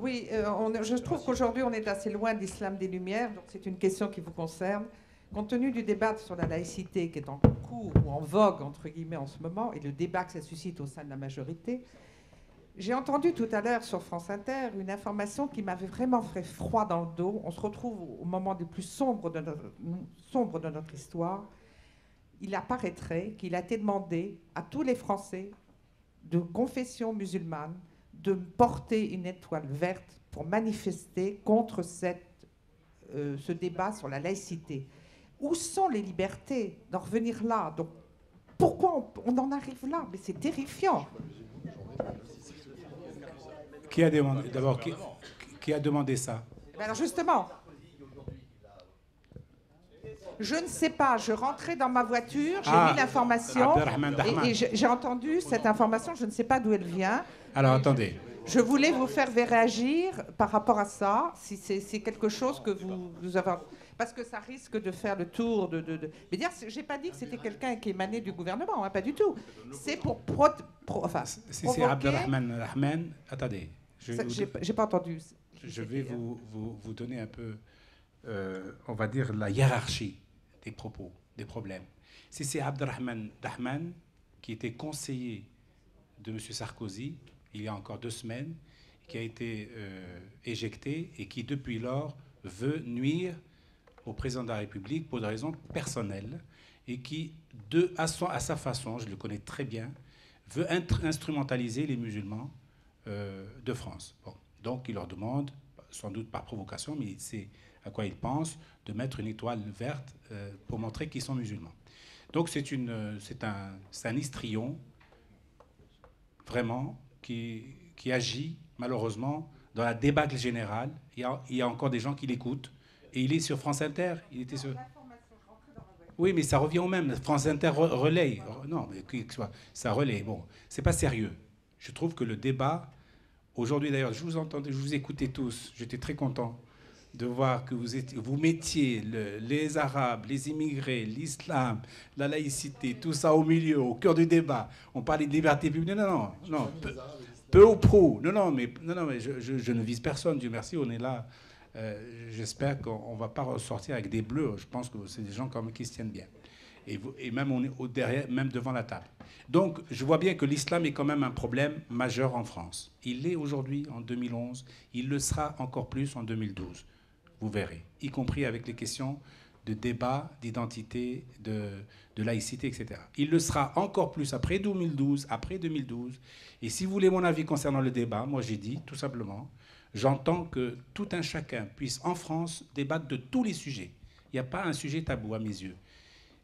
Oui, je trouve qu'aujourd'hui, on est assez loin de l'islam des Lumières, donc c'est une question qui vous concerne. Compte tenu du débat sur la laïcité qui est en cours ou en vogue, entre guillemets, en ce moment, et le débat que ça suscite au sein de la majorité, j'ai entendu tout à l'heure sur France Inter une information qui m'avait vraiment fait froid dans le dos. On se retrouve au moment le plus sombre de notre histoire. Il apparaîtrait qu'il a été demandé à tous les Français de confession musulmane de porter une étoile verte pour manifester contre ce débat sur la laïcité. Où sont les libertés d'en revenir là? Donc, pourquoi on en arrive là? Mais c'est terrifiant. Qui a demandé, d'abord, qui a demandé ça? Alors justement, je ne sais pas, je rentrais dans ma voiture, j'ai mis l'information et j'ai entendu cette information, je ne sais pas d'où elle vient. Alors attendez. Je voulais vous faire réagir par rapport à ça, si c'est quelque chose que vous avez... Parce que ça risque de faire le tour de... Mais dire, j'ai pas dit que c'était quelqu'un qui émanait du gouvernement, hein, pas du tout. C'est pour... Si c'est Abdelrahman Rahman, attendez. J'ai pas entendu. Je vais vous donner un peu, on va dire, la hiérarchie des propos, des problèmes. Si c'est Abdelrahman Rahman, qui était conseiller de M. Sarkozy, il y a encore 2 semaines, qui a été éjecté et qui, depuis lors, veut nuire au président de la République pour des raisons personnelles et qui, à sa façon, je le connais très bien, veut instrumentaliser les musulmans de France. Bon. Donc, il leur demande, sans doute par provocation, mais c'est à quoi il pense, de mettre une étoile verte pour montrer qu'ils sont musulmans. Donc, c'est un histrion, vraiment, qui agit, malheureusement, dans la débâcle générale. Il y a encore des gens qui l'écoutent. Et il est sur France Inter. Il était sur... Oui, mais ça revient au même. France Inter relaye. Non, mais ça relaye. Bon, c'est pas sérieux. Je trouve que le débat... Aujourd'hui, d'ailleurs, je vous écoutais tous. J'étais très content de voir que vous mettiez les Arabes, les immigrés, l'islam, la laïcité, tout ça au milieu, au cœur du débat. On parlait de liberté publique. Non. Peu ou prou. Non, mais je ne vise personne. Dieu merci, on est là. J'espère qu'on ne va pas ressortir avec des bleus. Je pense que c'est des gens quand même qui se tiennent bien. Et même on est derrière, même devant la table. Donc, je vois bien que l'islam est quand même un problème majeur en France. Il l'est aujourd'hui, en 2011. Il le sera encore plus en 2012. Vous verrez. Y compris avec les questions de débat, d'identité, de laïcité, etc. Il le sera encore plus après 2012. Et si vous voulez mon avis concernant le débat, moi j'ai dit, tout simplement, j'entends que tout un chacun puisse, en France, débattre de tous les sujets. Il n'y a pas un sujet tabou à mes yeux.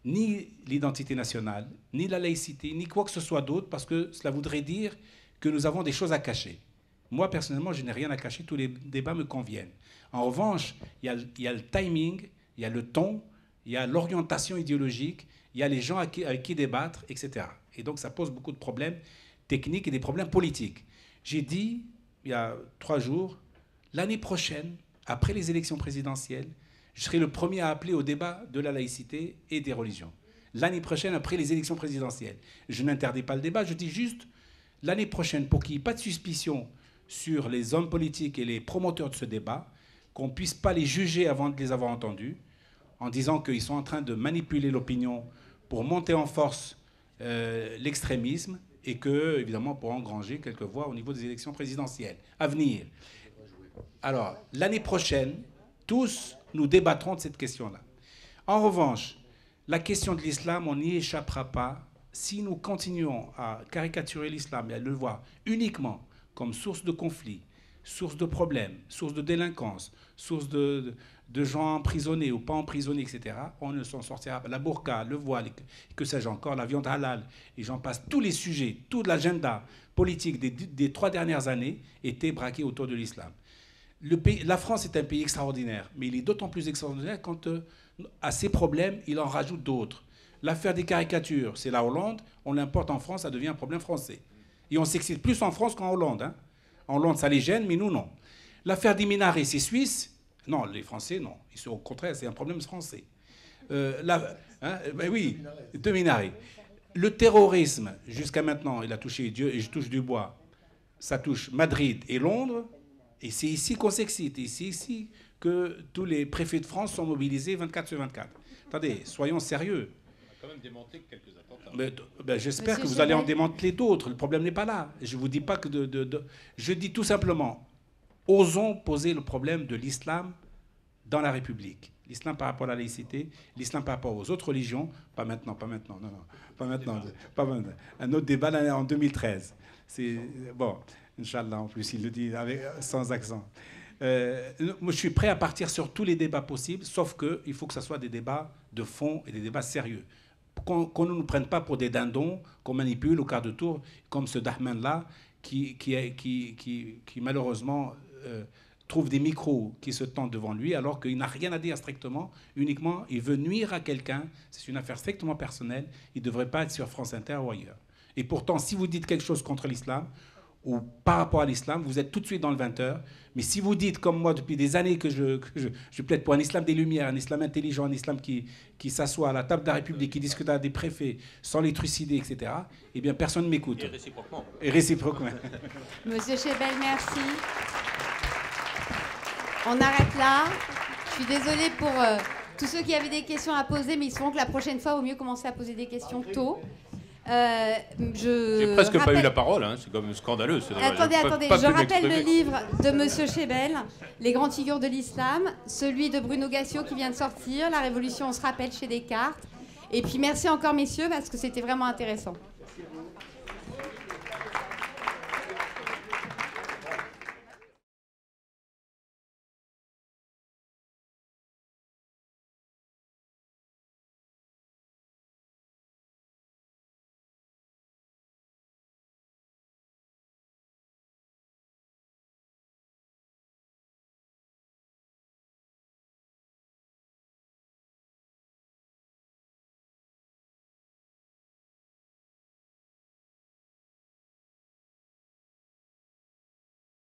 Ni l'identité nationale, ni la laïcité, ni quoi que ce soit d'autre, parce que cela voudrait dire que nous avons des choses à cacher. Moi, personnellement, je n'ai rien à cacher, tous les débats me conviennent. En revanche, il y a le timing, il y a le ton, il y a l'orientation idéologique, il y a les gens avec qui débattre, etc. Et donc, ça pose beaucoup de problèmes techniques et des problèmes politiques. J'ai dit, il y a 3 jours, l'année prochaine, après les élections présidentielles, je serai le premier à appeler au débat de la laïcité et des religions. L'année prochaine, après les élections présidentielles. Je n'interdis pas le débat, je dis juste l'année prochaine, pour qu'il n'y ait pas de suspicion sur les hommes politiques et les promoteurs de ce débat, qu'on ne puisse pas les juger avant de les avoir entendus, en disant qu'ils sont en train de manipuler l'opinion pour monter en force l'extrémisme et que, évidemment, pour engranger quelques voix au niveau des élections présidentielles à venir. Alors, l'année prochaine, tous nous débattrons de cette question-là. En revanche, la question de l'islam, on n'y échappera pas si nous continuons à caricaturer l'islam et à le voir uniquement comme source de conflits, source de problèmes, source de délinquance, source de gens emprisonnés ou pas emprisonnés, etc. On ne s'en sortira pas. La burqa, le voile, que sais-je encore, la viande halal, et j'en passe, tous les sujets, toute l'agenda politique des 3 dernières années était braqué autour de l'islam. La France est un pays extraordinaire, mais il est d'autant plus extraordinaire quand, à ces problèmes, il en rajoute d'autres. L'affaire des caricatures, c'est la Hollande, on l'importe en France, ça devient un problème français. Et on s'excite plus en France qu'en Hollande. Hein. En Hollande, ça les gêne, mais nous, non. L'affaire des minarets, c'est suisse. Non, les Français, non. Au contraire, c'est un problème français. Oui, 2 minarets. Le terrorisme, jusqu'à maintenant, il a touché Dieu, et je touche du bois, ça touche Madrid et Londres. Et c'est ici qu'on s'excite. Et c'est ici que tous les préfets de France sont mobilisés 24 sur 24. Attendez, soyons sérieux. On a quand même démantelé quelques attentats. J'espère que vous allez en démanteler d'autres. Le problème n'est pas là. Je ne vous dis pas que Je dis tout simplement, osons poser le problème de l'islam dans la République. L'islam par rapport à la laïcité, l'islam par rapport aux autres religions. Pas maintenant, non. Pas maintenant. Un autre débat là, en 2013. C'est bon, Inch'Allah, en plus, il le dit sans accent. Moi, je suis prêt à partir sur tous les débats possibles, sauf qu'il faut que ce soit des débats de fond et des débats sérieux. Qu'on ne nous prenne pas pour des dindons qu'on manipule au quart de tour, comme ce Dahman-là, qui malheureusement trouve des micros qui se tendent devant lui, alors qu'il n'a rien à dire strictement, uniquement il veut nuire à quelqu'un, c'est une affaire strictement personnelle, il ne devrait pas être sur France Inter ou ailleurs. Et pourtant, si vous dites quelque chose contre l'islam, ou par rapport à l'islam, vous êtes tout de suite dans le 20h. Mais si vous dites, comme moi, depuis des années que je plaide pour un islam des Lumières, un islam intelligent, un islam qui s'assoit à la table de la République, qui discute avec des préfets sans les trucider, etc., eh bien, personne ne m'écoute. Et réciproquement. Monsieur Chebel, merci. On arrête là. Je suis désolée pour tous ceux qui avaient des questions à poser, mais il se trouve que la prochaine fois, il vaut mieux commencer à poser des questions tôt. J'ai presque pas eu la parole, hein. C'est quand même scandaleux. Attendez, je rappelle le livre de Monsieur Chebel, Les grandes figures de l'islam, celui de Bruno Gassio qui vient de sortir, La Révolution, on se rappelle, chez Descartes. Et puis merci encore messieurs parce que c'était vraiment intéressant.